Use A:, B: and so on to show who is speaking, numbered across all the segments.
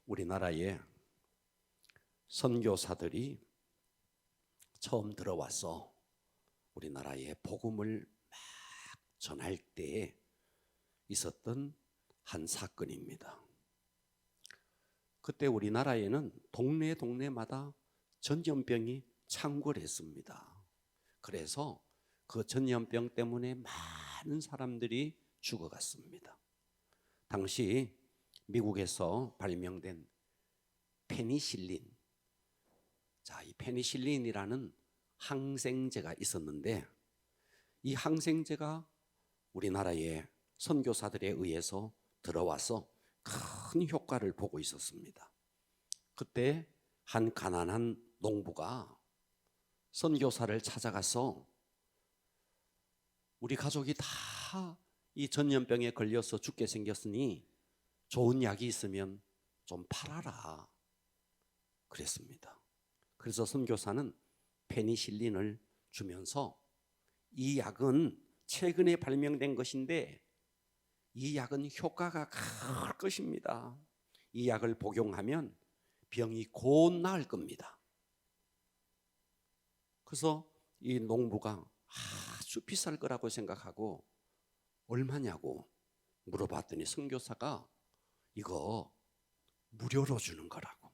A: 우리나라에 선교사들이 처음 들어와서 우리나라에 복음을 막 전할 때에 있었던 한 사건입니다. 그때 우리나라에는 동네마다 전염병이 창궐했습니다. 그래서 그 전염병 때문에 많은 사람들이 죽어갔습니다. 당시 미국에서 발명된 페니실린, 이 페니실린이라는 항생제가 있었는데, 이 항생제가 우리나라에 선교사들에 의해서 들어와서 큰 효과를 보고 있었습니다. 그때 한 가난한 농부가 선교사를 찾아가서 우리 가족이 다 이 전염병에 걸려서 죽게 생겼으니 좋은 약이 있으면 좀 팔아라 그랬습니다. 그래서 선교사는 페니실린을 주면서 이 약은 최근에 발명된 것인데 이 약은 효과가 클 것입니다. 이 약을 복용하면 병이 곧 나을 겁니다. 그래서 이 농부가 아주 비쌀 거라고 생각하고 얼마냐고 물어봤더니 선교사가 이거 무료로 주는 거라고,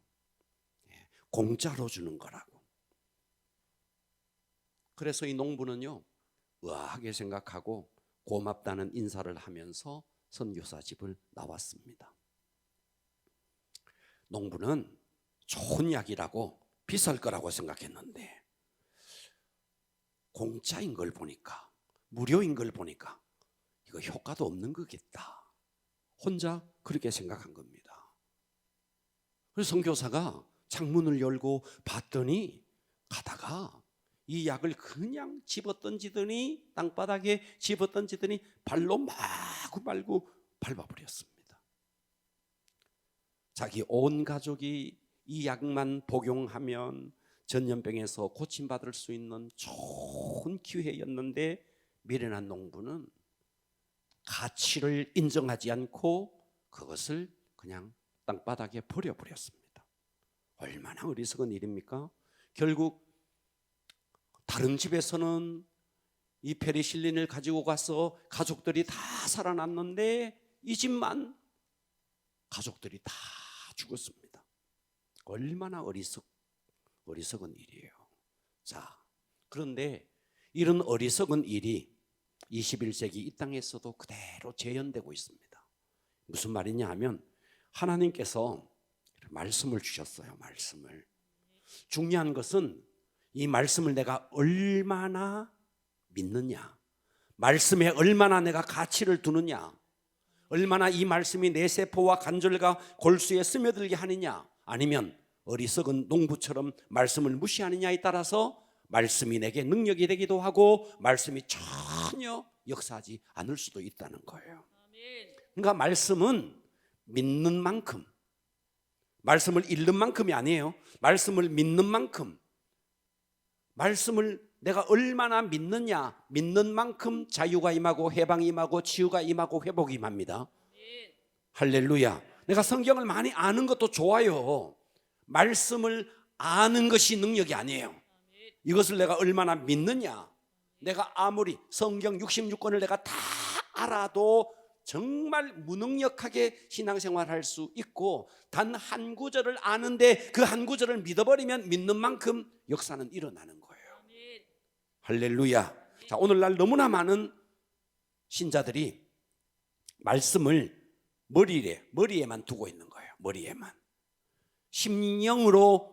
A: 공짜로 주는 거라고. 그래서 이 농부는요 의아하게 생각하고 고맙다는 인사를 하면서 선교사 집을 나왔습니다. 농부는 좋은 약이라고 비쌀 거라고 생각했는데 공짜인 걸 보니까, 무료인 걸 보니까 이거 효과도 없는 거겠다, 혼자 그렇게 생각한 겁니다. 그래서 선교사가 창문을 열고 봤더니 가다가 이 약을 그냥 집어던지더니, 땅바닥에 집어던지더니 발로 마구마구 밟아버렸습니다. 자기 온 가족이 이 약만 복용하면 전염병에서 고침받을 수 있는 좋은 기회였는데 미련한 농부는 가치를 인정하지 않고 그것을 그냥 땅바닥에 버려버렸습니다. 얼마나 어리석은 일입니까? 결국 다른 집에서는 이 페니실린을 가지고 가서 가족들이 다 살아났는데 이 집만 가족들이 다 죽었습니다. 얼마나 어리석은 일이에요. 자, 그런데 이런 어리석은 일이 21세기 이 땅에서도 그대로 재현되고 있습니다. 무슨 말이냐 하면 하나님께서 말씀을 주셨어요. 말씀을. 중요한 것은 이 말씀을 내가 얼마나 믿느냐, 말씀에 얼마나 내가 가치를 두느냐, 얼마나 이 말씀이 내 세포와 관절과 골수에 스며들게 하느냐, 아니면 어리석은 농부처럼 말씀을 무시하느냐에 따라서 말씀이 내게 능력이 되기도 하고 말씀이 전혀 역사하지 않을 수도 있다는 거예요. 그러니까 말씀은 믿는 만큼, 말씀을 읽는 만큼이 아니에요. 말씀을 믿는 만큼, 말씀을 내가 얼마나 믿느냐, 믿는 만큼 자유가 임하고 해방이 임하고 치유가 임하고 회복이 임합니다. 할렐루야. 내가 성경을 많이 아는 것도 좋아요. 말씀을 아는 것이 능력이 아니에요. 이것을 내가 얼마나 믿느냐. 내가 아무리 성경 66권을 내가 다 알아도 정말 무능력하게 신앙생활할 수 있고 단 한 구절을 아는데 그 한 구절을 믿어버리면 믿는 만큼 역사는 일어나는 거예요. 할렐루야. 자, 오늘날 너무나 많은 신자들이 말씀을 머리에만 두고 있는 거예요. 머리에만. 심령으로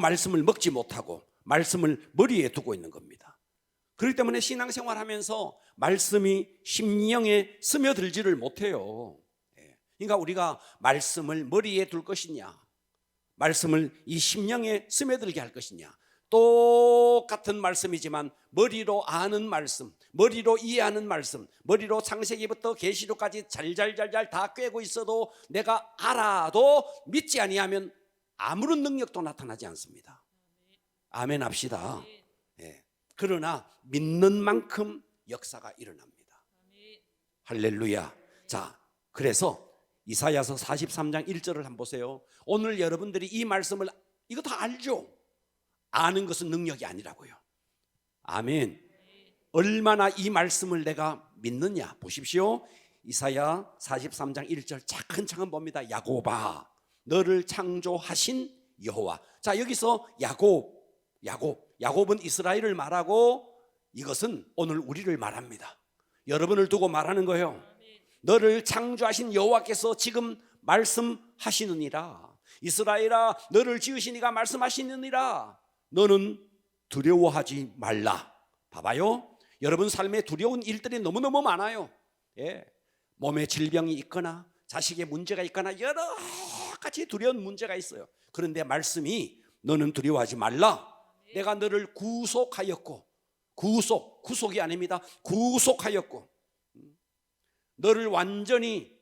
A: 말씀을 먹지 못하고 말씀을 머리에 두고 있는 겁니다. 그렇기 때문에 신앙생활하면서 말씀이 심령에 스며들지를 못해요. 그러니까 우리가 말씀을 머리에 둘 것이냐, 말씀을 이 심령에 스며들게 할 것이냐, 똑같은 말씀이지만 머리로 아는 말씀, 머리로 이해하는 말씀, 머리로 창세기부터 계시록까지 잘잘 다 꿰고 있어도 내가 알아도 믿지 아니하면 아무런 능력도 나타나지 않습니다. 아멘 합시다. 그러나 믿는 만큼 역사가 일어납니다. 할렐루야. 자, 그래서 이사야서 43장 1절을 한번 보세요. 오늘 여러분들이 이 말씀을 이거 다 알죠? 아는 것은 능력이 아니라고요. 아멘. 얼마나 이 말씀을 내가 믿느냐 보십시오. 이사야 43장 1절 차근차근 봅니다. 야곱아, 너를 창조하신 여호와. 자, 여기서 야곱은 이스라엘을 말하고 이것은 오늘 우리를 말합니다. 여러분을 두고 말하는 거예요. 너를 창조하신 여호와께서 지금 말씀하시느니라. 이스라엘아, 너를 지으신 이가 말씀하시느니라. 너는 두려워하지 말라. 봐봐요. 여러분 삶에 두려운 일들이 너무너무 많아요. 몸에 질병이 있거나 자식의 문제가 있거나 여러 가지 두려운 문제가 있어요. 그런데 말씀이 너는 두려워하지 말라. 내가 너를 구속하였고, 구속이 아닙니다. 구속하였고, 너를 완전히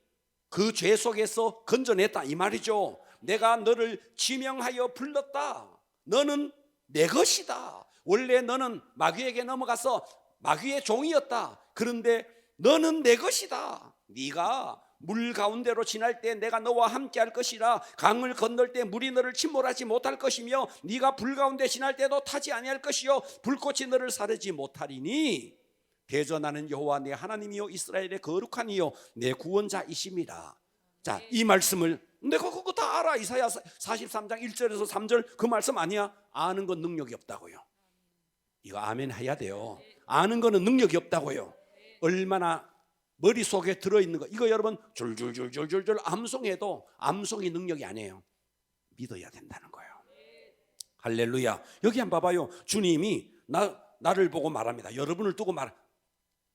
A: 그 죄 속에서 건져냈다 이 말이죠. 내가 너를 지명하여 불렀다. 너는 내 것이다. 원래 너는 마귀에게 넘어가서 마귀의 종이었다. 그런데 너는 내 것이다. 네가 물 가운데로 지날 때 내가 너와 함께 할 것이라. 강을 건널 때 물이 너를 침몰하지 못할 것이며 네가 불 가운데 지날 때도 타지 아니할 것이요 불꽃이 너를 사르지 못하리니 대전하는 여호와 내 하나님이요 이스라엘의 거룩한 이요 내 구원자이심이라. 자, 이 말씀을 내가 그거 다 알아. 이사야 43장 1절에서 3절 그 말씀 아니야? 아는 건 능력이 없다고요. 이거 아멘 해야 돼요. 아는 거는 능력이 없다고요. 얼마나 머릿속에 들어있는 거, 이거 여러분 줄줄줄줄줄 암송해도 암송이 능력이 아니에요. 믿어야 된다는 거예요. 할렐루야. 여기 한번 봐봐요. 주님이 나를 보고 말합니다. 여러분을 두고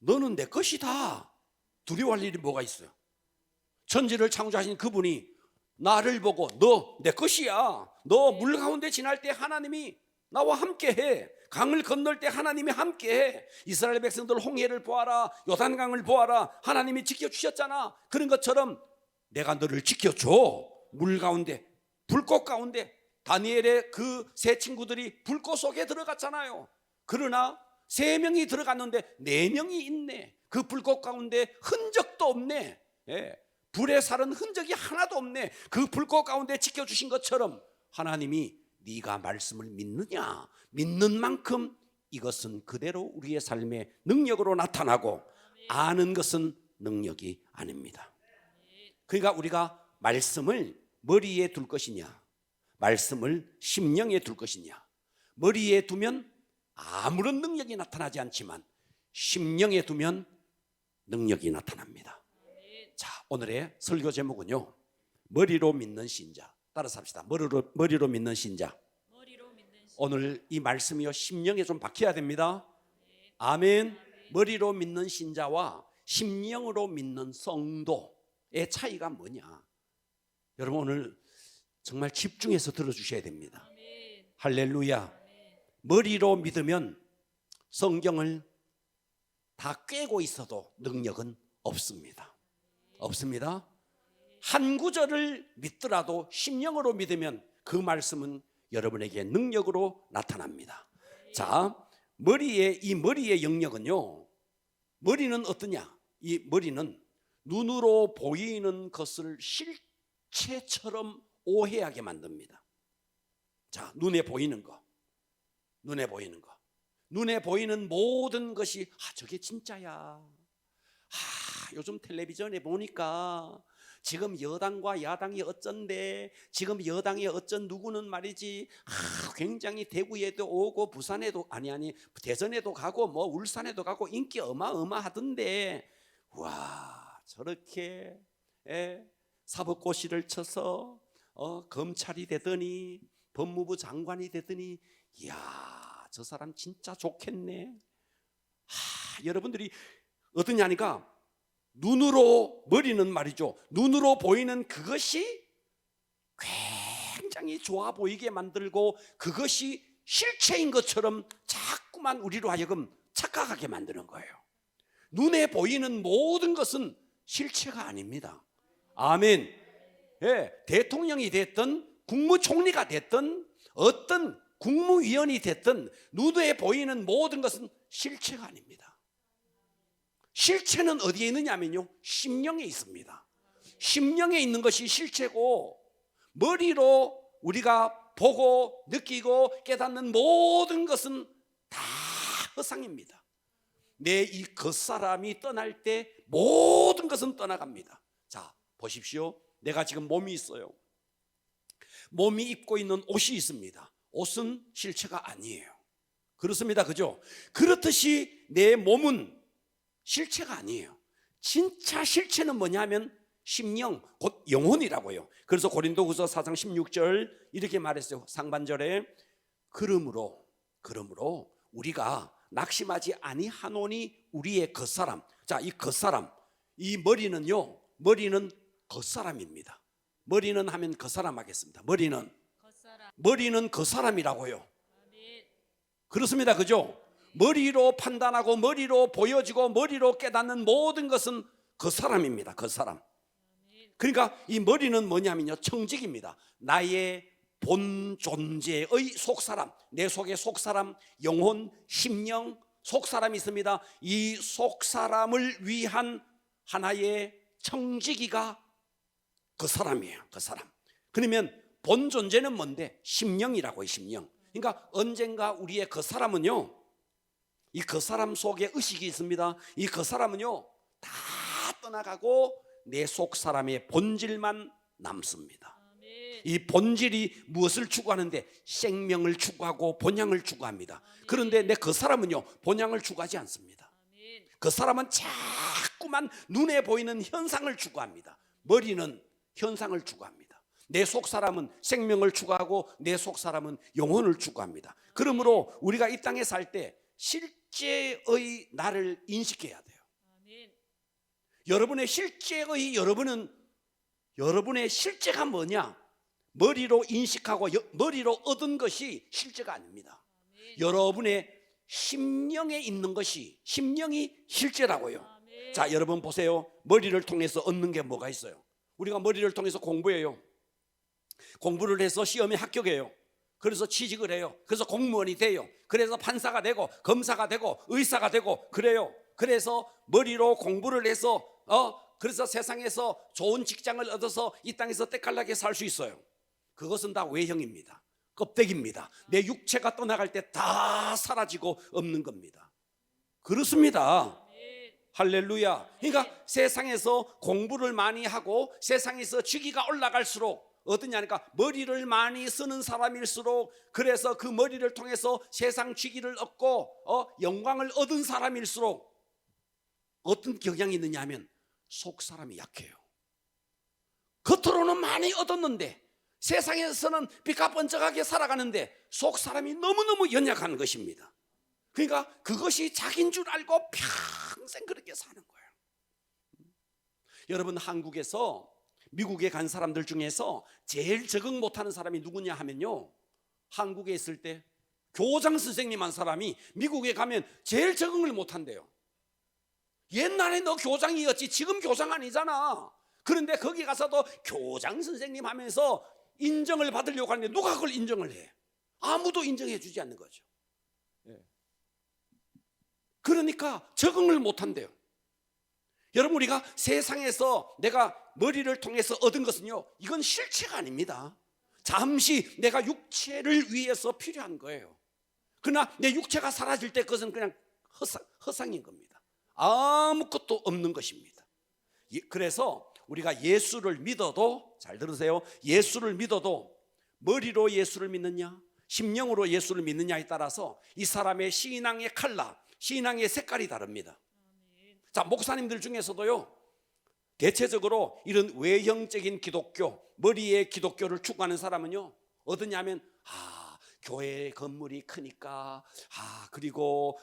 A: 너는 내 것이다. 두려워할 일이 뭐가 있어요? 천지를 창조하신 그분이 나를 보고 너 내 것이야. 너 물 가운데 지날 때 하나님이 나와 함께해. 강을 건널 때 하나님이 함께해. 이스라엘 백성들 홍해를 보아라, 요단강을 보아라. 하나님이 지켜주셨잖아. 그런 것처럼 내가 너를 지켜줘. 물 가운데, 불꽃 가운데. 다니엘의 그 세 친구들이 불꽃 속에 들어갔잖아요. 그러나 3명이 들어갔는데 4명이 있네. 그 불꽃 가운데 흔적도 없네. 불에 사른 흔적이 하나도 없네. 그 불꽃 가운데 지켜주신 것처럼 하나님이 네가 말씀을 믿느냐? 믿는 만큼 이것은 그대로 우리의 삶의 능력으로 나타나고, 아는 것은 능력이 아닙니다. 그러니까 우리가 말씀을 머리에 둘 것이냐, 말씀을 심령에 둘 것이냐. 머리에 두면 아무런 능력이 나타나지 않지만 심령에 두면 능력이 나타납니다. 자, 오늘의 설교 제목은요, 머리로 믿는 신자. 따라서 합시다. 머리로 믿는 신자. 오늘 이 말씀이요, 심령에 좀 박혀야 됩니다. 아멘. 머리로 믿는 신자와 심령으로 믿는 성도의 차이가 뭐냐? 여러분 오늘 정말 집중해서 들어주셔야 됩니다. 할렐루야. 머리로 믿으면 성경을 다 꿰고 있어도 능력은 없습니다. 없습니다. 한 구절을 믿더라도 심령으로 믿으면 그 말씀은 여러분에게 능력으로 나타납니다. 자, 이 머리의 영역은요, 머리는 어떠냐? 이 머리는 눈으로 보이는 것을 실체처럼 오해하게 만듭니다. 자, 눈에 보이는 모든 것이 저게 진짜야. 요즘 텔레비전에 보니까 지금 여당과 야당이 어쩐데, 지금 여당의 어쩐 누구는 말이지 굉장히 대구에도 오고 부산에도 아니 대전에도 가고 뭐 울산에도 가고 인기 어마어마하던데, 와 저렇게 사법고시를 쳐서 검찰이 되더니 법무부 장관이 되더니 이야 저 사람 진짜 좋겠네. 여러분들이 어떠냐니까, 머리는 말이죠, 눈으로 보이는 그것이 굉장히 좋아 보이게 만들고 그것이 실체인 것처럼 자꾸만 우리로 하여금 착각하게 만드는 거예요. 눈에 보이는 모든 것은 실체가 아닙니다. 아멘. 대통령이 됐든 국무총리가 됐든 어떤 국무위원이 됐든 눈에 보이는 모든 것은 실체가 아닙니다. 실체는 어디에 있느냐면요, 심령에 있습니다. 심령에 있는 것이 실체고, 머리로 우리가 보고 느끼고 깨닫는 모든 것은 다 허상입니다. 내 이 겉사람이 떠날 때 모든 것은 떠나갑니다. 자, 보십시오. 내가 지금 몸이 있어요. 몸이 입고 있는 옷이 있습니다. 옷은 실체가 아니에요. 그렇습니다. 그죠? 그렇듯이 내 몸은 실체가 아니에요. 진짜 실체는 뭐냐면 심령, 곧 영혼이라고요. 그래서 고린도후서 4장 16절 이렇게 말했어요. 상반절에 그러므로 우리가 낙심하지 아니하노니 우리의 겉사람. 자, 이 겉사람, 이 머리는요, 머리는 겉사람입니다. 머리는 하면 겉사람 하겠습니다. 머리는 겉사람이라고요. 그렇습니다. 그죠? 머리로 판단하고 머리로 보여지고 머리로 깨닫는 모든 것은 겉사람입니다. 겉사람. 그러니까 이 머리는 뭐냐면요, 청직입니다. 나의 본 존재의 속사람, 내 속에 속사람, 영혼, 심령, 속사람이 있습니다. 이 속사람을 위한 하나의 청지기가 그 사람이에요. 그 사람. 그러면 본 존재는 뭔데? 심령이라고요. 심령. 그러니까 언젠가 우리의 그 사람은요, 이 그 사람 속에 의식이 있습니다. 이 그 사람은요 다 떠나가고 내 속 사람의 본질만 남습니다. 이 본질이 무엇을 추구하는데? 생명을 추구하고 본향을 추구합니다. 그런데 내 그 사람은요 본향을 추구하지 않습니다. 그 사람은 자꾸만 눈에 보이는 현상을 추구합니다. 머리는 현상을 추구합니다. 내 속 사람은 생명을 추구하고 내 속 사람은 영혼을 추구합니다. 그러므로 우리가 이 땅에 살 때 실제의 나를 인식해야 돼요. 여러분의 실제의 여러분의 실제가 뭐냐? 머리로 인식하고 머리로 얻은 것이 실제가 아닙니다. 여러분의 심령에 있는 것이, 심령이 실제라고요. 자, 여러분 보세요. 머리를 통해서 얻는 게 뭐가 있어요? 우리가 머리를 통해서 공부해요. 공부를 해서 시험에 합격해요. 그래서 취직을 해요. 그래서 공무원이 돼요. 그래서 판사가 되고 검사가 되고 의사가 되고 그래요. 그래서 머리로 공부를 해서 그래서 세상에서 좋은 직장을 얻어서 이 땅에서 때깔나게 살 수 있어요. 그것은 다 외형입니다. 껍데기입니다. 내 육체가 떠나갈 때 다 사라지고 없는 겁니다. 그렇습니다. 할렐루야. 그러니까 세상에서 공부를 많이 하고 세상에서 직위가 올라갈수록 어떠냐니까 머리를 많이 쓰는 사람일수록, 그래서 그 머리를 통해서 세상 직위를 얻고 영광을 얻은 사람일수록 어떤 경향이 있느냐 하면 속 사람이 약해요. 겉으로는 많이 얻었는데 세상에서는 빛과 번쩍하게 살아가는데 속 사람이 너무너무 연약한 것입니다. 그러니까 그것이 자기인 줄 알고 평생 그렇게 사는 거예요. 여러분, 한국에서 미국에 간 사람들 중에서 제일 적응 못하는 사람이 누구냐 하면요, 한국에 있을 때 교장 선생님 한 사람이 미국에 가면 제일 적응을 못한대요. 옛날에 너 교장이었지 지금 교장 아니잖아. 그런데 거기 가서도 교장 선생님 하면서 인정을 받으려고 하는데 누가 그걸 인정을 해? 아무도 인정해 주지 않는 거죠. 그러니까 적응을 못한대요. 여러분, 우리가 세상에서 내가 머리를 통해서 얻은 것은요, 이건 실체가 아닙니다. 잠시 내가 육체를 위해서 필요한 거예요. 그러나 내 육체가 사라질 때 그것은 그냥 허상인 겁니다. 아무것도 없는 것입니다. 그래서 우리가 예수를 믿어도, 잘 들으세요, 예수를 믿어도 머리로 예수를 믿느냐 심령으로 예수를 믿느냐에 따라서 이 사람의 신앙의 컬러, 신앙의 색깔이 다릅니다. 자, 목사님들 중에서도요, 대체적으로 이런 외형적인 기독교, 머리의 기독교를 추구하는 사람은요 어떠냐면 교회 건물이 크니까, 그리고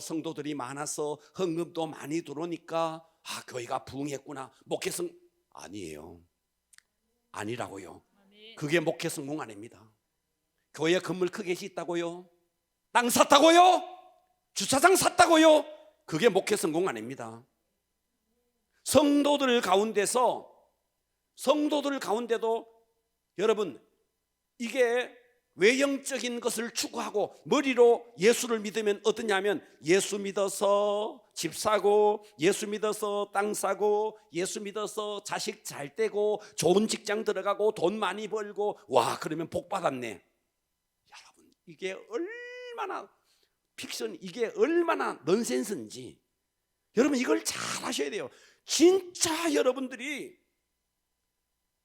A: 성도들이 많아서 헌금도 많이 들어오니까 교회가 부흥했구나. 목회 성공 아니에요. 아니라고요. 그게 목회 성공 아닙니다. 교회 건물 크게 짓다고요? 땅 샀다고요? 주차장 샀다고요? 그게 목회 성공 아닙니다. 성도들 가운데도 여러분, 이게 외형적인 것을 추구하고 머리로 예수를 믿으면 어떠냐면 예수 믿어서 집 사고, 예수 믿어서 땅 사고, 예수 믿어서 자식 잘 떼고, 좋은 직장 들어가고, 돈 많이 벌고, 와 그러면 복 받았네. 여러분 이게 얼마나 픽션, 이게 얼마나 넌센스인지 여러분 이걸 잘 아셔야 돼요. 진짜 여러분들이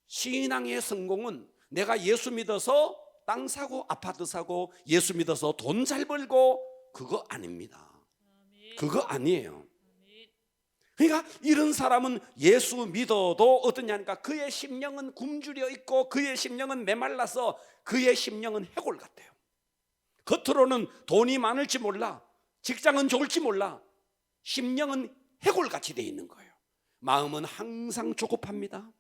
A: 신앙의 성공은 내가 예수 믿어서 땅 사고 아파트 사고 예수 믿어서 돈 잘 벌고 그거 아닙니다. 그거 아니에요. 그러니까 이런 사람은 예수 믿어도 어떠냐니까 그의 심령은 굶주려 있고 그의 심령은 메말라서 그의 심령은 해골 같아요. 겉으로는 돈이 많을지 몰라, 직장은 좋을지 몰라, 심령은 해골같이 돼 있는 거예요. 마음은 항상 조급합니다.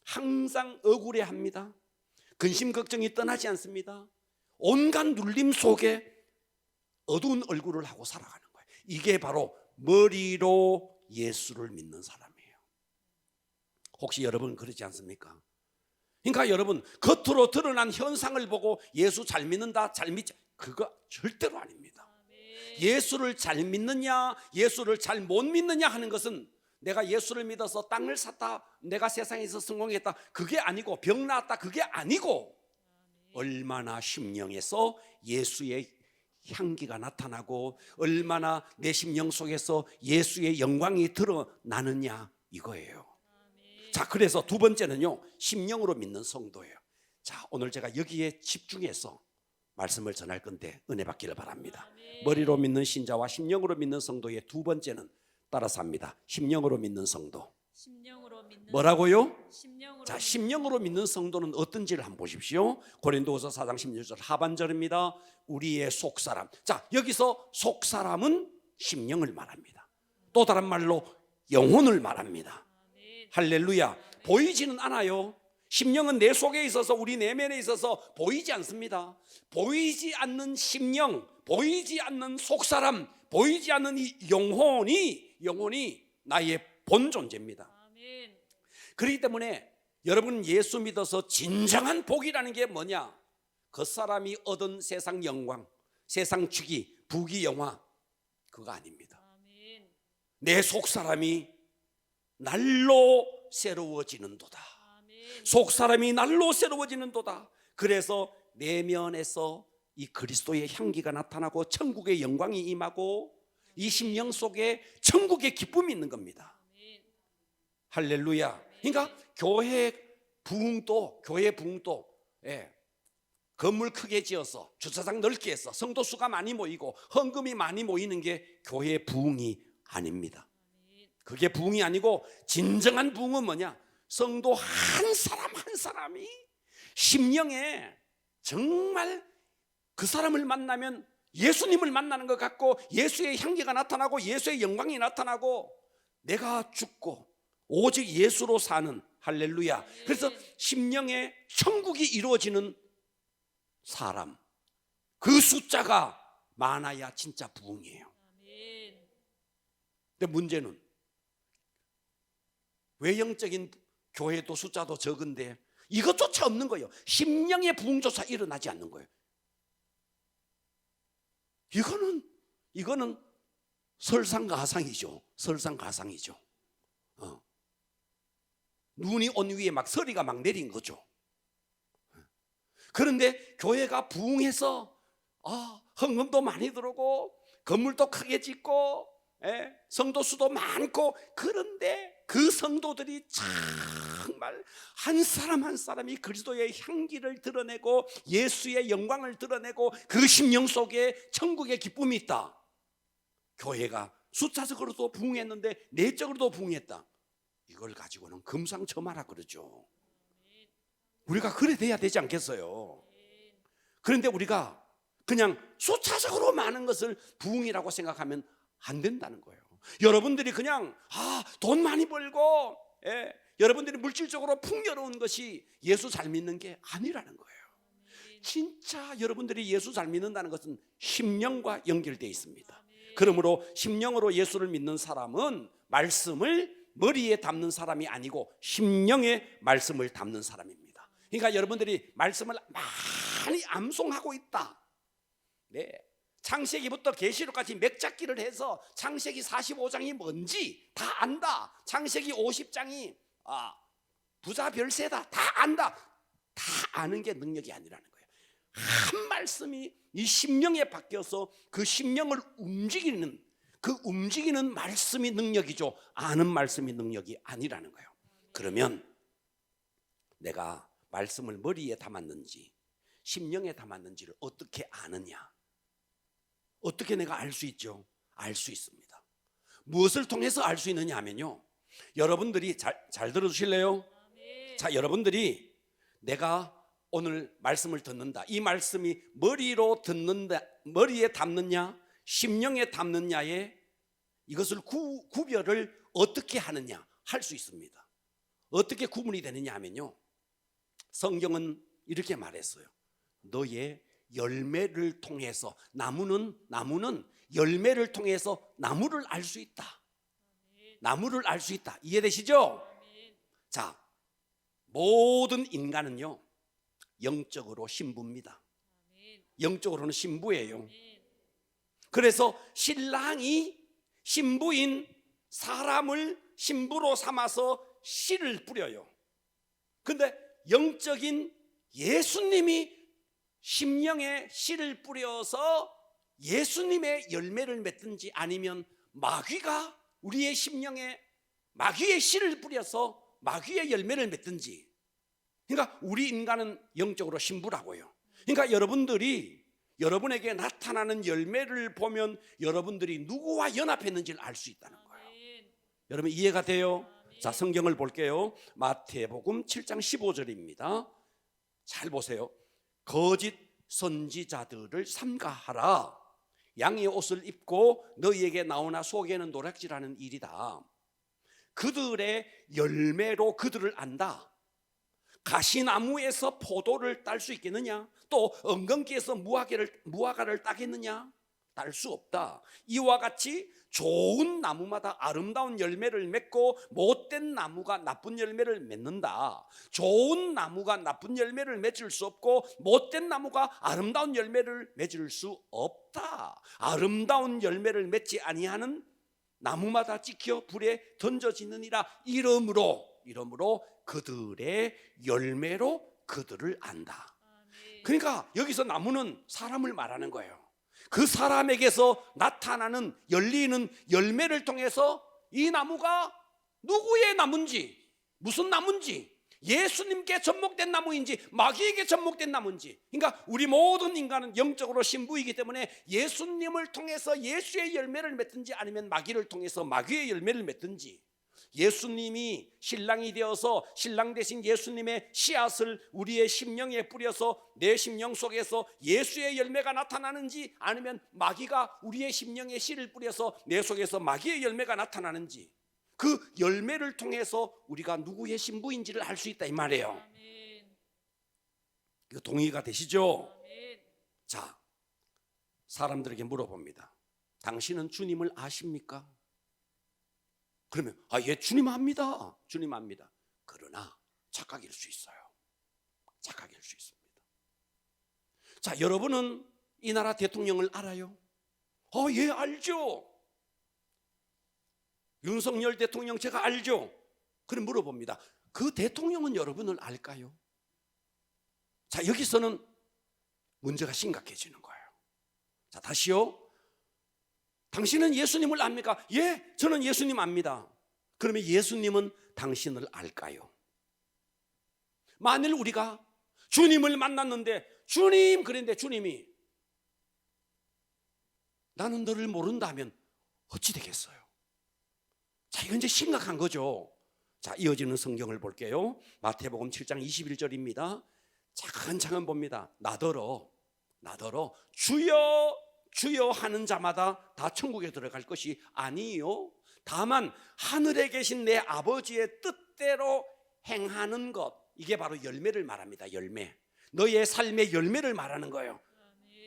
A: 항상 억울해합니다. 근심 걱정이 떠나지 않습니다. 온갖 눌림 속에 어두운 얼굴을 하고 살아가는 거예요. 이게 바로 머리로 예수를 믿는 사람이에요. 혹시 여러분 그러지 않습니까? 그러니까 여러분 겉으로 드러난 현상을 보고 예수 잘 믿는다, 잘 믿자, 그거 절대로 아닙니다. 예수를 잘 믿느냐, 예수를 잘 못 믿느냐 하는 것은 내가 예수를 믿어서 땅을 샀다, 내가 세상에서 성공했다, 그게 아니고 병 나았다, 그게 아니고 얼마나 심령에서 예수의 향기가 나타나고 얼마나 내 심령 속에서 예수의 영광이 드러나느냐 이거예요. 자, 그래서 두 번째는요, 심령으로 믿는 성도예요. 자, 오늘 제가 여기에 집중해서 말씀을 전할 건데 은혜 받기를 바랍니다. 머리로 믿는 신자와 심령으로 믿는 성도의 두 번째는 따라서 합니다. 심령으로 믿는 성도. 뭐라고요? 자, 심령으로 믿는 성도는 어떤지를 한번 보십시오. 고린도후서 4장 16절 하반절입니다. 우리의 속사람. 자, 여기서 속사람은 심령을 말합니다. 또 다른 말로 영혼을 말합니다. 할렐루야. 보이지는 않아요. 심령은 내 속에 있어서 우리 내면에 있어서 보이지 않습니다. 보이지 않는 심령, 보이지 않는 속사람, 보이지 않는 이 영혼이 나의 본 존재입니다. 그렇기 때문에 여러분 예수 믿어서 진정한 복이라는 게 뭐냐? 그 사람이 얻은 세상 영광, 세상 주기, 부귀 영화 그거 아닙니다. 내 속사람이 날로 새로워지는도다. 속사람이 날로 새로워지는도다. 그래서 내면에서 이 그리스도의 향기가 나타나고 천국의 영광이 임하고 이 심령 속에 천국의 기쁨이 있는 겁니다. 할렐루야. 그러니까 교회 부흥도 건물 크게 지어서 주차장 넓게 해서 성도 수가 많이 모이고 헌금이 많이 모이는 게 교회 부흥이 아닙니다. 그게 부흥이 아니고 진정한 부흥은 뭐냐? 성도 한 사람 한 사람이 심령에 정말 그 사람을 만나면 예수님을 만나는 것 같고 예수의 향기가 나타나고 예수의 영광이 나타나고 내가 죽고 오직 예수로 사는, 할렐루야. 그래서 심령에 천국이 이루어지는 사람, 그 숫자가 많아야 진짜 부흥이에요. 근데 문제는 외형적인 교회도 숫자도 적은데 이것조차 없는 거예요. 심령의 부흥조차 일어나지 않는 거예요. 이거는 설상가상이죠. 설상가상이죠. 눈이 온 위에 막 서리가 막 내린 거죠. 그런데 교회가 부흥해서 헌금도 많이 들어오고 건물도 크게 짓고 성도 수도 많고, 그런데 그 성도들이 정말 한 사람 한 사람이 그리스도의 향기를 드러내고 예수의 영광을 드러내고 그 심령 속에 천국의 기쁨이 있다. 교회가 숫자적으로도 부흥했는데 내적으로도 부흥했다. 이걸 가지고는 금상첨화라 그러죠. 우리가 그래 돼야 되지 않겠어요? 그런데 우리가 그냥 숫자적으로 많은 것을 부흥이라고 생각하면 안 된다는 거예요. 여러분들이 그냥 돈 많이 벌고 여러분들이 물질적으로 풍요로운 것이 예수 잘 믿는 게 아니라는 거예요. 진짜 여러분들이 예수 잘 믿는다는 것은 심령과 연결되어 있습니다. 그러므로 심령으로 예수를 믿는 사람은 말씀을 머리에 담는 사람이 아니고 심령에 말씀을 담는 사람입니다. 그러니까 여러분들이 말씀을 많이 암송하고 있다. 네. 창세기부터 계시록까지 맥잡기를 해서 창세기 45장이 뭔지 다 안다. 창세기 50장이 부자 별세다. 다 안다. 다 아는 게 능력이 아니라는 거예요. 한 말씀이 이 심령에 바뀌어서 그 심령을 움직이는, 그 움직이는 말씀이 능력이죠. 아는 말씀이 능력이 아니라는 거예요. 그러면 내가 말씀을 머리에 담았는지 심령에 담았는지를 어떻게 아느냐? 어떻게 내가 알 수 있죠? 알 수 있습니다. 무엇을 통해서 알 수 있느냐 하면요, 여러분들이 잘 들어주실래요? 자, 여러분들이 내가 오늘 말씀을 듣는다, 이 말씀이 머리로 듣는다, 머리에 담느냐 심령에 담느냐에 이것을 구별을 어떻게 하느냐 할 수 있습니다. 어떻게 구분이 되느냐 하면요, 성경은 이렇게 말했어요. 너의 열매를 통해서, 나무는 열매를 통해서 나무를 알 수 있다. 나무를 알 수 있다. 이해되시죠? 자, 모든 인간은요 영적으로 신부입니다. 영적으로는 신부예요. 그래서 신랑이 신부인 사람을 신부로 삼아서 씨를 뿌려요. 근데 영적인 예수님이 심령에 씨를 뿌려서 예수님의 열매를 맺든지, 아니면 마귀가 우리의 심령에 마귀의 씨를 뿌려서 마귀의 열매를 맺든지. 그러니까 우리 인간은 영적으로 신부라고요. 그러니까 여러분들이 여러분에게 나타나는 열매를 보면 여러분들이 누구와 연합했는지를 알 수 있다는 거예요. 여러분 이해가 돼요? 자, 성경을 볼게요. 마태복음 7장 15절입니다. 잘 보세요. 거짓 선지자들을 삼가하라. 양의 옷을 입고 너희에게 나오나 속에는 노략질하는 일이다. 그들의 열매로 그들을 안다. 가시나무에서 포도를 딸 수 있겠느냐? 또 엉겅퀴에서 무화과를 따겠느냐? 딸 수 없다. 이와 같이 좋은 나무마다 아름다운 열매를 맺고 못된 나무가 나쁜 열매를 맺는다. 좋은 나무가 나쁜 열매를 맺을 수 없고 못된 나무가 아름다운 열매를 맺을 수 없다. 아름다운 열매를 맺지 아니하는 나무마다 찍혀 불에 던져지느니라. 이러므로 그들의 열매로 그들을 안다. 그러니까 여기서 나무는 사람을 말하는 거예요. 그 사람에게서 나타나는 열리는 열매를 통해서 이 나무가 누구의 나무인지, 무슨 나무인지, 예수님께 접목된 나무인지 마귀에게 접목된 나무인지. 그러니까 우리 모든 인간은 영적으로 신부이기 때문에 예수님을 통해서 예수의 열매를 맺든지, 아니면 마귀를 통해서 마귀의 열매를 맺든지, 예수님이 신랑이 되어서 신랑 대신 예수님의 씨앗을 우리의 심령에 뿌려서 내 심령 속에서 예수의 열매가 나타나는지, 아니면 마귀가 우리의 심령에 씨를 뿌려서 내 속에서 마귀의 열매가 나타나는지, 그 열매를 통해서 우리가 누구의 신부인지를 알 수 있다 이 말이에요. 이거 동의가 되시죠? 자, 사람들에게 물어봅니다. 당신은 주님을 아십니까? 그러면 예, 주님 압니다. 주님 압니다. 그러나 착각일 수 있어요. 착각일 수 있습니다. 자, 여러분은 이 나라 대통령을 알아요? 예, 알죠. 윤석열 대통령 제가 알죠. 그럼 물어봅니다. 그 대통령은 여러분을 알까요? 자, 여기서는 문제가 심각해지는 거예요. 자, 다시요. 당신은 예수님을 압니까? 예, 저는 예수님 압니다. 그러면 예수님은 당신을 알까요? 만일 우리가 주님을 만났는데, 주님 그랬는데 주님이 나는 너를 모른다면 어찌 되겠어요? 자, 이건 이제 심각한 거죠. 자, 이어지는 성경을 볼게요. 마태복음 7장 21절입니다. 차근차근 봅니다. 나더러 주여 주여 하는 자마다 다 천국에 들어갈 것이 아니요, 다만 하늘에 계신 내 아버지의 뜻대로 행하는 것. 이게 바로 열매를 말합니다. 열매. 너의 삶의 열매를 말하는 거예요.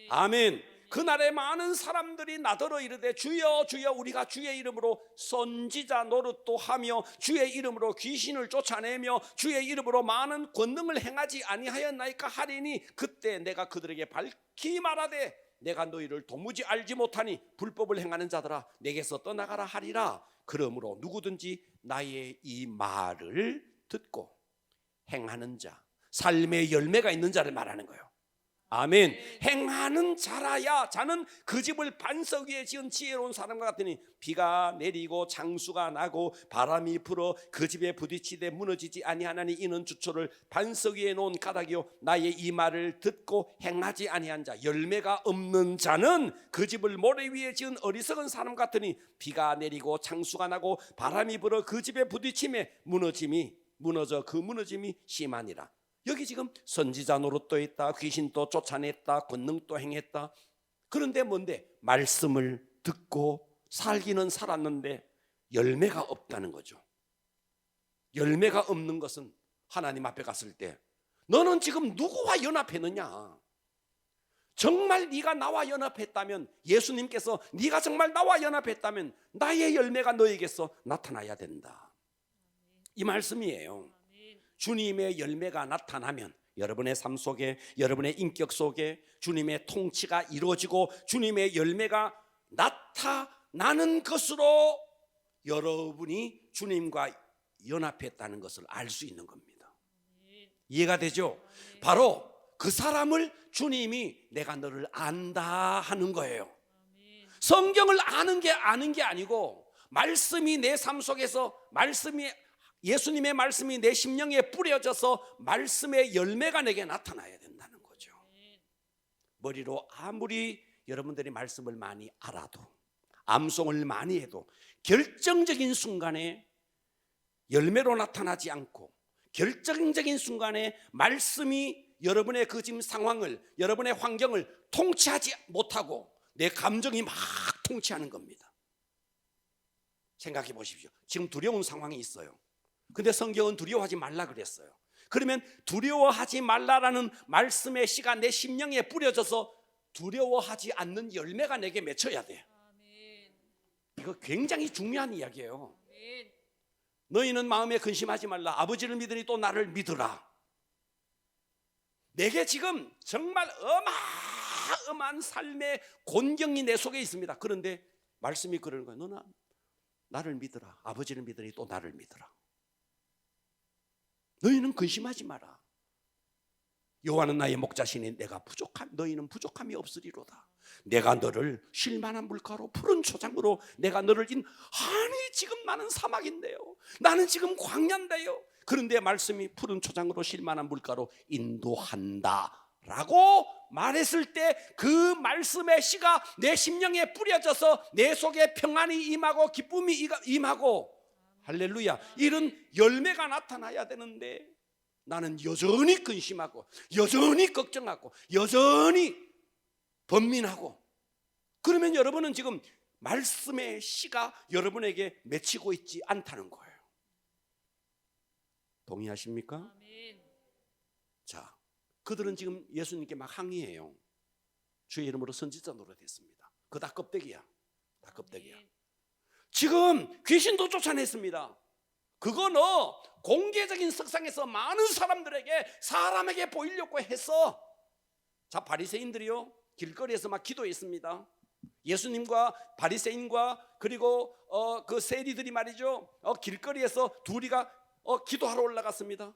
A: 아멘. 그날에 많은 사람들이 나더러 이르되 주여 주여 우리가 주의 이름으로 선지자 노릇도 하며 주의 이름으로 귀신을 쫓아내며 주의 이름으로 많은 권능을 행하지 아니하였나이까 하리니 그때 내가 그들에게 밝히 말하되 내가 너희를 도무지 알지 못하니 불법을 행하는 자들아 내게서 떠나가라 하리라. 그러므로 누구든지 나의 이 말을 듣고 행하는 자, 삶의 열매가 있는 자를 말하는 거예요. 아멘. 행하는 자라야 자는 그 집을 반석 위에 지은 지혜로운 사람과 같으니 비가 내리고 장수가 나고 바람이 불어 그 집에 부딪히되 무너지지 아니하나니 이는 주초를 반석 위에 놓은 가닥이요 나의 이 말을 듣고 행하지 아니한 자 열매가 없는 자는 그 집을 모래 위에 지은 어리석은 사람 같으니 비가 내리고 장수가 나고 바람이 불어 그 집에 부딪힘에 무너져 그 무너짐이 심하니라. 여기 지금 선지자 노릇도 했다, 귀신도 쫓아냈다, 권능도 행했다. 그런데 뭔데? 말씀을 듣고 살기는 살았는데 열매가 없다는 거죠. 열매가 없는 것은 하나님 앞에 갔을 때 너는 지금 누구와 연합했느냐? 정말 네가 나와 연합했다면, 예수님께서 네가 정말 나와 연합했다면 나의 열매가 너에게서 나타나야 된다. 이 말씀이에요. 주님의 열매가 나타나면 여러분의 삶 속에, 여러분의 인격 속에 주님의 통치가 이루어지고 주님의 열매가 나타나는 것으로 여러분이 주님과 연합했다는 것을 알 수 있는 겁니다. 이해가 되죠? 바로 그 사람을 주님이 내가 너를 안다 하는 거예요. 성경을 아는 게 아니고 말씀이 내 삶 속에서 예수님의 말씀이 내 심령에 뿌려져서 말씀의 열매가 내게 나타나야 된다는 거죠. 머리로 아무리 여러분들이 말씀을 많이 알아도, 암송을 많이 해도 결정적인 순간에 열매로 나타나지 않고, 결정적인 순간에 말씀이 여러분의 그 지금 상황을, 여러분의 환경을 통치하지 못하고 내 감정이 막 통치하는 겁니다. 생각해 보십시오. 지금 두려운 상황이 있어요. 근데 성경은 두려워하지 말라 그랬어요. 그러면 두려워하지 말라라는 말씀의 씨가 내 심령에 뿌려져서 두려워하지 않는 열매가 내게 맺혀야 돼. 이거 굉장히 중요한 이야기예요. 너희는 마음에 근심하지 말라. 아버지를 믿으니 또 나를 믿으라. 내게 지금 정말 어마어마한 삶의 곤경이 내 속에 있습니다. 그런데 말씀이 그러는 거예요. 너는 나를 믿으라. 아버지를 믿으니 또 나를 믿으라. 너희는 근심하지 마라. 여호와는 나의 목자시니 너희는 부족함이 없으리로다. 내가 너를 쉴만한 물가로 푸른 초장으로 내가 너를 아니 지금 나는 사막인데요, 나는 지금 광야인데요. 그런데 말씀이 푸른 초장으로 쉴만한 물가로 인도한다 라고 말했을 때 그 말씀의 씨가 내 심령에 뿌려져서 내 속에 평안이 임하고 기쁨이 임하고, 할렐루야, 이런 열매가 나타나야 되는데 나는 여전히 근심하고 여전히 걱정하고 여전히 번민하고, 그러면 여러분은 지금 말씀의 씨가 여러분에게 맺히고 있지 않다는 거예요. 동의하십니까? 아멘. 자, 그들은 지금 예수님께 막 항의해요. 주의 이름으로 선지자 노릇했습니다. 그거 다 껍데기야. 다 껍데기야. 아멘. 지금 귀신도 쫓아냈습니다. 그거는 공개적인 석상에서 많은 사람에게 보이려고 해서, 자, 바리새인들이요 길거리에서 막 기도했습니다. 예수님과 바리새인과 그리고 그 세리들이 말이죠, 길거리에서 둘이가 기도하러 올라갔습니다.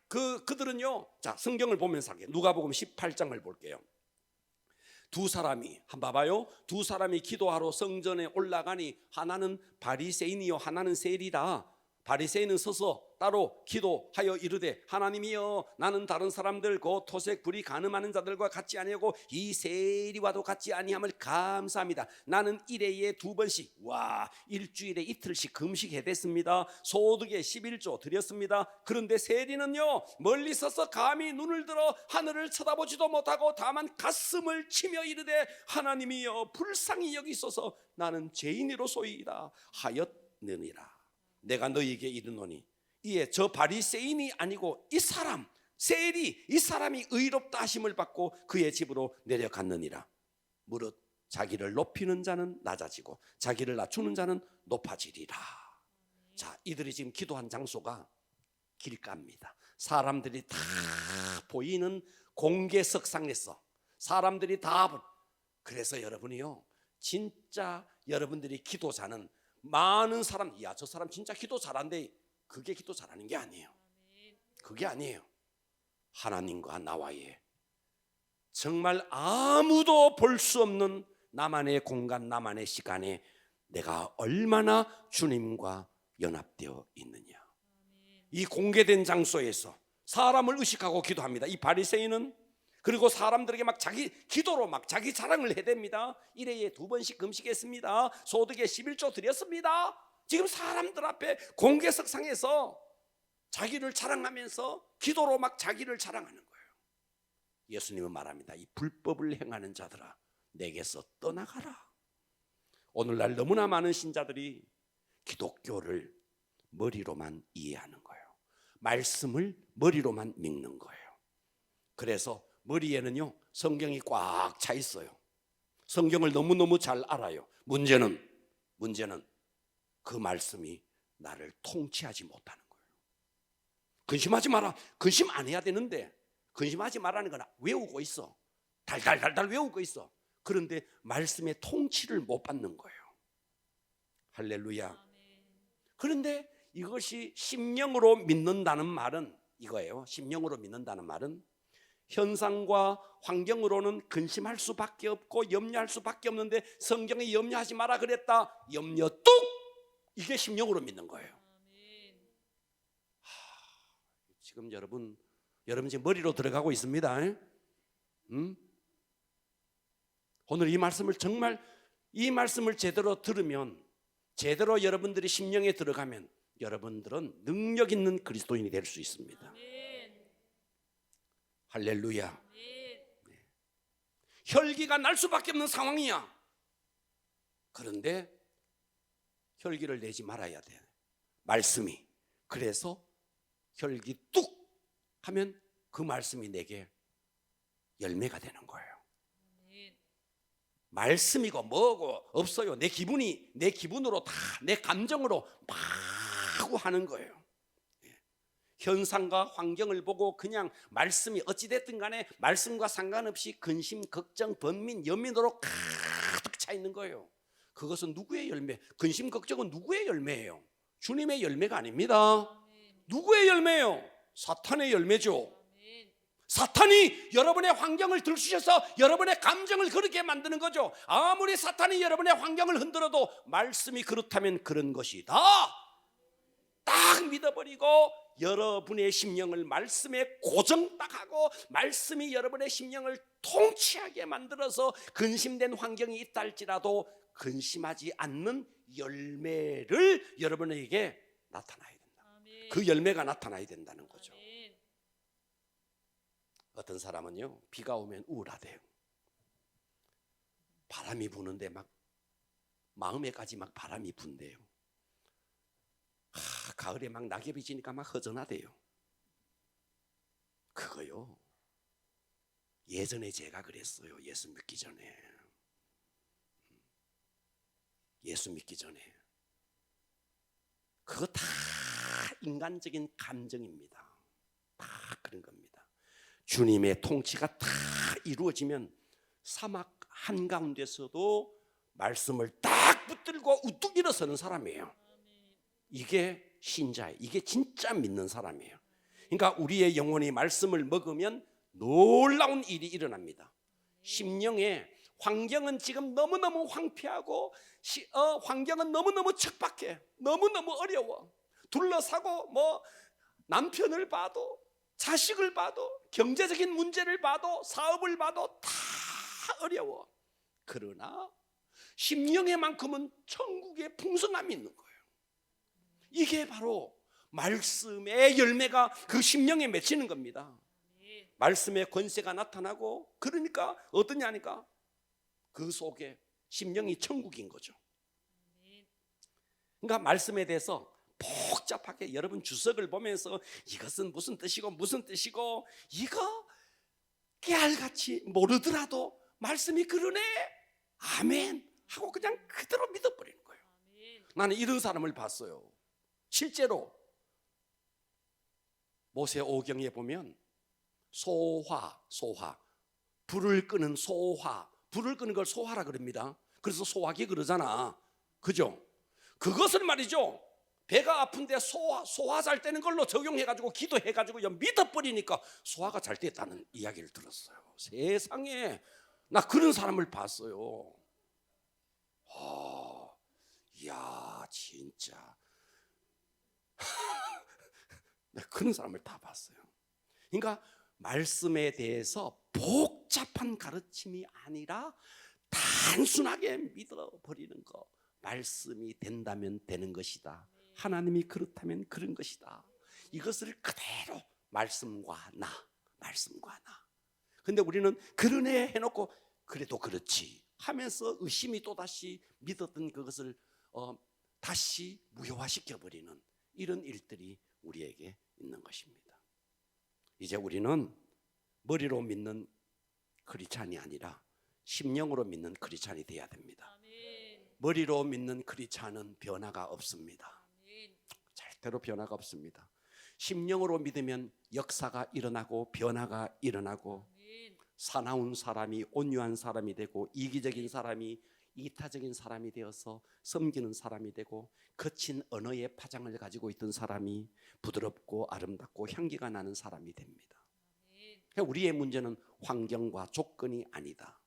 A: 그들은요, 자, 성경을 보면서 할게요. 누가복음 18장을 볼게요. 두 사람이, 한번 봐봐요. 두 사람이 기도하러 성전에 올라가니 하나는 바리새인이요 하나는 세리라. 바리새인은 서서 따로 기도하여 이르되 하나님이여, 나는 다른 사람들 곧 토색 불이 간음하는 자들과 같지 아니하고 이 세리와도 같지 아니함을 감사합니다. 나는 일회에 2번씩, 일주일에 이틀씩 금식해댔습니다. 소득의 11조 드렸습니다. 그런데 세리는요 멀리 서서 감히 눈을 들어 하늘을 쳐다보지도 못하고 다만 가슴을 치며 이르되 하나님이여 불쌍히 여기소서, 나는 죄인이로소이다 하였느니라. 내가 너희에게 이르노니 이에 저 바리새인이 아니고 이 사람이 의롭다 하심을 받고 그의 집으로 내려갔느니라. 무릇 자기를 높이는 자는 낮아지고 자기를 낮추는 자는 높아지리라. 자, 이들이 지금 기도한 장소가 길가입니다. 사람들이 다 보이는 공개석상에서 사람들이 다. 그래서 여러분이요, 진짜 여러분들이 기도 잘하는 많은 사람, 야, 저 사람 진짜 기도 잘한대, 그게 기도 잘하는 게 아니에요. 그게 아니에요. 하나님과 나와의 정말 아무도 볼 수 없는 나만의 공간, 나만의 시간에 내가 얼마나 주님과 연합되어 있느냐. 이 공개된 장소에서 사람을 의식하고 기도합니다. 이 바리새인은 그리고 사람들에게 막 자기 기도로 막 자기 자랑을 해댑니다. 1회에 2번씩 금식했습니다. 소득의 11조 드렸습니다. 지금 사람들 앞에 공개석상에서 자기를 자랑하면서 기도로 막 자기를 자랑하는 거예요. 예수님은 말합니다. 이 불법을 행하는 자들아, 내게서 떠나가라. 오늘날 너무나 많은 신자들이 기독교를 머리로만 이해하는 거예요. 말씀을 머리로만 믿는 거예요. 그래서 머리에는요, 성경이 꽉 차 있어요. 성경을 너무너무 잘 알아요. 문제는 그 말씀이 나를 통치하지 못하는 거예요. 근심하지 마라. 근심 안 해야 되는데 근심하지 말라는 건 외우고 있어. 달달달달 외우고 있어. 그런데 말씀의 통치를 못 받는 거예요. 할렐루야. 그런데 이것이 심령으로 믿는다는 말은 이거예요. 심령으로 믿는다는 말은 현상과 환경으로는 근심할 수밖에 없고 염려할 수밖에 없는데 성경이 염려하지 마라 그랬다. 염려 뚝! 이게 심령으로 믿는 거예요. 지금 여러분 지금 머리로 들어가고 있습니다. 오늘 이 말씀을 정말 이 말씀을 제대로 들으면, 제대로 여러분들이 심령에 들어가면 여러분들은 능력 있는 그리스도인이 될 수 있습니다. 할렐루야. 네. 혈기가 날 수밖에 없는 상황이야. 그런데 혈기를 내지 말아야 돼. 말씀이. 그래서 혈기 뚝 하면 그 말씀이 내게 열매가 되는 거예요. 말씀이고 뭐고 없어요. 내 기분으로 다, 내 감정으로 막 하는 거예요. 현상과 환경을 보고 그냥 말씀이 어찌됐든 간에 말씀과 상관없이 근심, 걱정, 번민, 연민으로 가득 차 있는 거예요. 그것은 누구의 열매? 근심, 걱정은 누구의 열매예요? 주님의 열매가 아닙니다. 누구의 열매예요? 사탄의 열매죠. 사탄이 여러분의 환경을 들쑤셔서 여러분의 감정을 그렇게 만드는 거죠. 아무리 사탄이 여러분의 환경을 흔들어도 말씀이 그렇다면 그런 것이다 딱 믿어버리고 여러분의 심령을 말씀에 고정 딱 하고 말씀이 여러분의 심령을 통치하게 만들어서 근심된 환경이 있다 할지라도 근심하지 않는 열매를 여러분에게 나타나야 된다. 그 열매가 나타나야 된다는 거죠. 어떤 사람은요, 비가 오면 우울하대요. 바람이 부는데 막 마음에까지 막 바람이 분대요. 가을에 막 낙엽이 지니까 막 허전하대요. 그거요, 예전에 제가 그랬어요. 예수 믿기 전에. 그거 다 인간적인 감정입니다. 다 그런 겁니다. 주님의 통치가 다 이루어지면 사막 한가운데서도 말씀을 딱 붙들고 우뚝 일어서는 사람이에요. 이게 신자예요. 이게 진짜 믿는 사람이에요. 그러니까 우리의 영혼이 말씀을 먹으면 놀라운 일이 일어납니다. 심령에 환경은 지금 너무너무 황폐하고 환경은 너무너무 척박해. 너무너무 어려워. 둘러싸고 뭐 남편을 봐도 자식을 봐도 경제적인 문제를 봐도 사업을 봐도 다 어려워. 그러나 심령에만큼은 천국의 풍성함이 있는 거예요. 이게 바로 말씀의 열매가 그 심령에 맺히는 겁니다. 말씀의 권세가 나타나고, 그러니까 어떠냐니까 그 속에 심령이 천국인 거죠. 그러니까 말씀에 대해서 복잡하게 여러분 주석을 보면서 이것은 무슨 뜻이고 이거 깨알같이 모르더라도 말씀이 그러네, 아멘 하고 그냥 그대로 믿어버리는 거예요. 나는 이런 사람을 봤어요. 실제로 모세 오경에 보면 소화, 불을 끄는 소화, 불을 끄는 걸 소화라 그럽니다. 그래서 소화기 그러잖아. 그죠? 그것을 말이죠, 배가 아픈데 소화 잘 되는 걸로 적용해가지고 기도해가지고 믿어버리니까 소화가 잘 됐다는 이야기를 들었어요. 세상에, 나 그런 사람을 봤어요. 이야 진짜 나 그런 사람을 다 봤어요. 그러니까 말씀에 대해서 복잡한 가르침이 아니라 단순하게 믿어버리는 거. 말씀이 된다면 되는 것이다. 하나님이 그렇다면 그런 것이다. 이것을 그대로 말씀과 나. 근데 우리는 그러네 해놓고 그래도 그렇지 하면서 의심이 또다시 믿었던 그것을 다시 무효화시켜버리는 이런 일들이 우리에게 있는 것입니다. 이제 우리는 머리로 믿는 크리스찬이 아니라 심령으로 믿는 크리스찬이 되어야 됩니다. 머리로 믿는 크리스찬은 변화가 없습니다. 절대로 변화가 없습니다. 심령으로 믿으면 역사가 일어나고 변화가 일어나고 사나운 사람이 온유한 사람이 되고 이기적인 사람이 이타적인 사람이 되어서 섬기는 사람이 되고 거친 언어의 파장을 가지고 있던 사람이 부드럽고 아름답고 향기가 나는 사람이 됩니다. 우리의 문제는 환경과 조건이 아니다.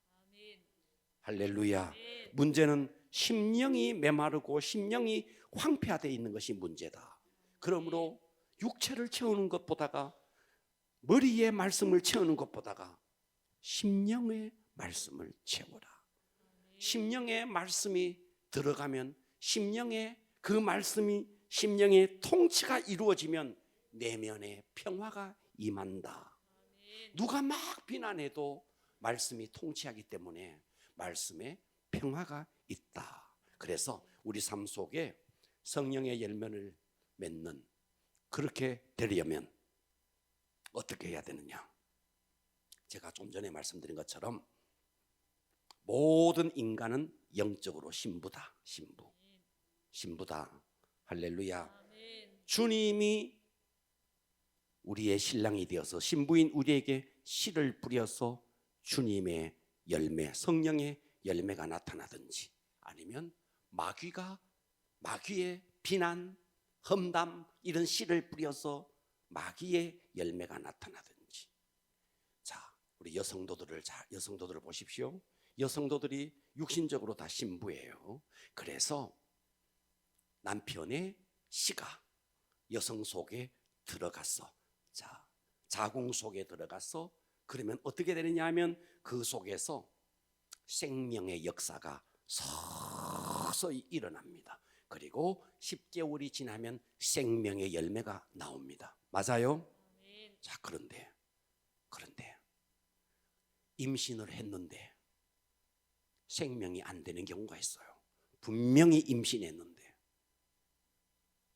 A: 할렐루야. 문제는 심령이 메마르고 심령이 황폐화되어 있는 것이 문제다. 그러므로 육체를 채우는 것보다가 머리의 말씀을 채우는 것보다가 심령의 말씀을 채워라. 심령의 말씀이 들어가면 심령의 그 말씀이 심령의 통치가 이루어지면 내면의 평화가 임한다. 누가 막 비난해도 말씀이 통치하기 때문에 말씀에 평화가 있다. 그래서 우리 삶 속에 성령의 열매를 맺는 그렇게 되려면 어떻게 해야 되느냐? 제가 좀 전에 말씀드린 것처럼 모든 인간은 영적으로 신부다. 신부다. 할렐루야. 주님이 우리의 신랑이 되어서 신부인 우리에게 씨를 뿌려서 주님의 열매, 성령의 열매가 나타나든지 아니면 마귀의 비난, 험담 이런 씨를 뿌려서 마귀의 열매가 나타나든지. 자, 우리 여성도들을 보십시오. 여성도들이 육신적으로 다 신부예요. 그래서 남편의 씨가 여성 속에 들어갔어. 자, 자궁 속에 들어가서 그러면 어떻게 되느냐 하면 그 속에서 생명의 역사가 서서히 일어납니다. 그리고 10개월이 지나면 생명의 열매가 나옵니다. 맞아요? 자, 그런데 임신을 했는데 생명이 안 되는 경우가 있어요. 분명히 임신했는데.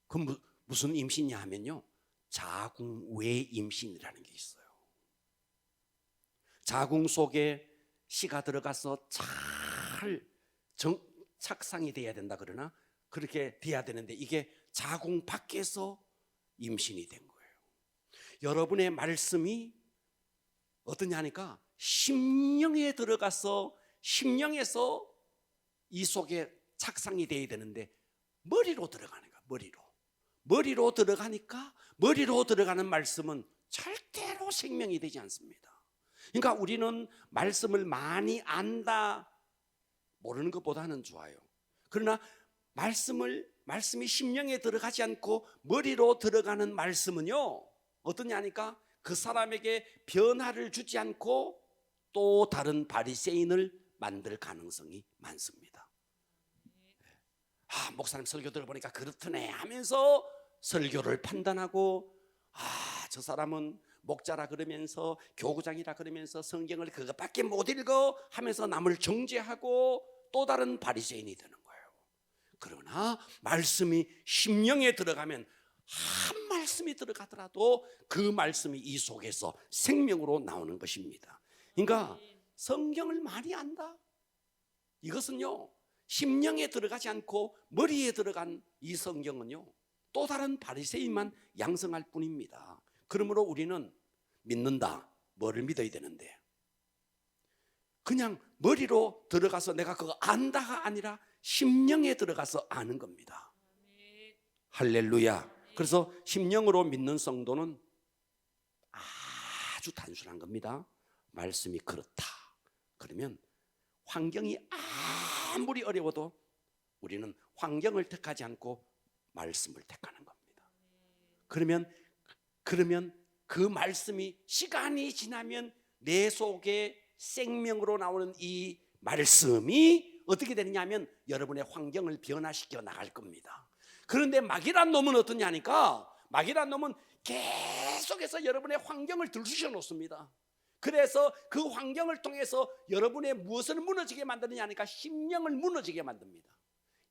A: 그럼 무슨 임신이냐 하면요, 자궁 외 임신이라는 게 있어요. 자궁 속에 씨가 들어가서 잘 착상이 돼야 된다 그러나 그렇게 돼야 되는데 이게 자궁 밖에서 임신이 된 거예요. 여러분의 말씀이 어떠냐 하니까 심령에 들어가서 심령에서 이 속에 착상이 돼야 되는데 머리로 들어가는 거야. 머리로 들어가니까 머리로 들어가는 말씀은 절대로 생명이 되지 않습니다. 그러니까 우리는 말씀을 많이 안다 모르는 것보다는 좋아요. 그러나 말씀이 심령에 들어가지 않고 머리로 들어가는 말씀은요 어떠냐 하니까 그 사람에게 변화를 주지 않고 또 다른 바리새인을 만들 가능성이 많습니다. 목사님 설교 들어보니까 그렇더네 하면서 설교를 판단하고 저 사람은 목자라 그러면서 교구장이라 그러면서 성경을 그것밖에 못 읽어 하면서 남을 정죄하고 또 다른 바리새인이 되는 거예요. 그러나 말씀이 심령에 들어가면 한 말씀이 들어가더라도 그 말씀이 이 속에서 생명으로 나오는 것입니다. 그러니까 성경을 많이 안다 이것은요, 심령에 들어가지 않고 머리에 들어간 이 성경은요, 또 다른 바리새인만 양성할 뿐입니다. 그러므로 우리는 믿는다. 뭐를 믿어야 되는데, 그냥 머리로 들어가서 내가 그거 안다가 아니라 심령에 들어가서 아는 겁니다. 할렐루야. 그래서 심령으로 믿는 성도는 아주 단순한 겁니다. 말씀이 그렇다. 그러면 환경이 아무리 어려워도 우리는 환경을 택하지 않고 말씀을 택하는 겁니다. 그러면 그 말씀이 시간이 지나면 내 속에 생명으로 나오는 이 말씀이 어떻게 되느냐 하면 여러분의 환경을 변화시켜 나갈 겁니다. 그런데 마귀란 놈은 어떠냐 하니까, 마귀란 놈은 계속해서 여러분의 환경을 들쑤셔 놓습니다. 그래서 그 환경을 통해서 여러분의 무엇을 무너지게 만드느냐 하니까 심령을 무너지게 만듭니다.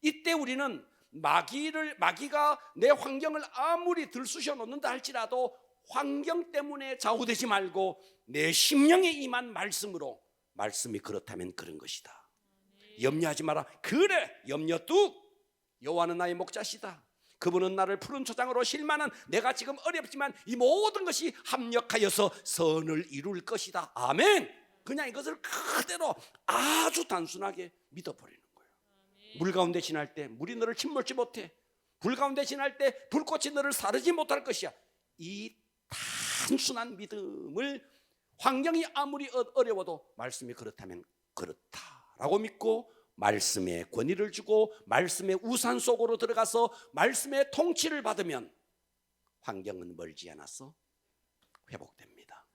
A: 이때 우리는 마귀가 내 환경을 아무리 들쑤셔 놓는다 할지라도 환경 때문에 좌우되지 말고 내 심령에 임한 말씀으로, 말씀이 그렇다면 그런 것이다. 염려하지 마라. 그래, 염려 뚝. 여호와는 나의 목자시다. 그분은 나를 푸른 초장으로 실만한, 내가 지금 어렵지만 이 모든 것이 합력하여서 선을 이룰 것이다. 아멘. 그냥 이것을 그대로 아주 단순하게 믿어버리는 거예요. 물 가운데 지날 때 물이 너를 침몰지 못해. 불 가운데 지날 때 불꽃이 너를 사르지 못할 것이야. 이 단순한 믿음을 환경이 아무리 어려워도 말씀이 그렇다면 그렇다라고 믿고 말씀의 권위를 주고 말씀의 우산 속으로 들어가서 말씀의 통치를 받으면 환경은 멀지 않아서 회복됩니다.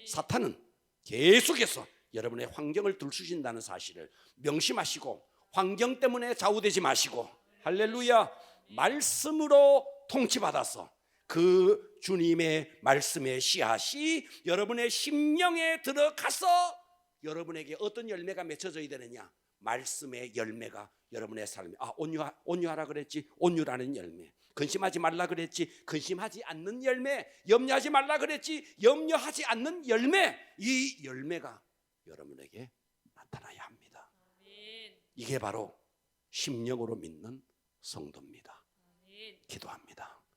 A: 사탄은 계속해서 여러분의 환경을 들쑤신다는 사실을 명심하시고 환경 때문에 좌우되지 마시고, 할렐루야, 말씀으로 통치받아서 그 주님의 말씀의 씨앗이 여러분의 심령에 들어가서 여러분에게 어떤 열매가 맺혀져야 되느냐, 말씀의 열매가 여러분의 삶에, 온유하라 그랬지, 온유라는 열매. 근심하지 말라 그랬지, 근심하지 않는 열매. 염려하지 말라 그랬지, 염려하지 않는 열매. 이 열매가 여러분에게 나타나야 합니다. 이게 바로 심령으로 믿는 성도입니다. 기도합니다.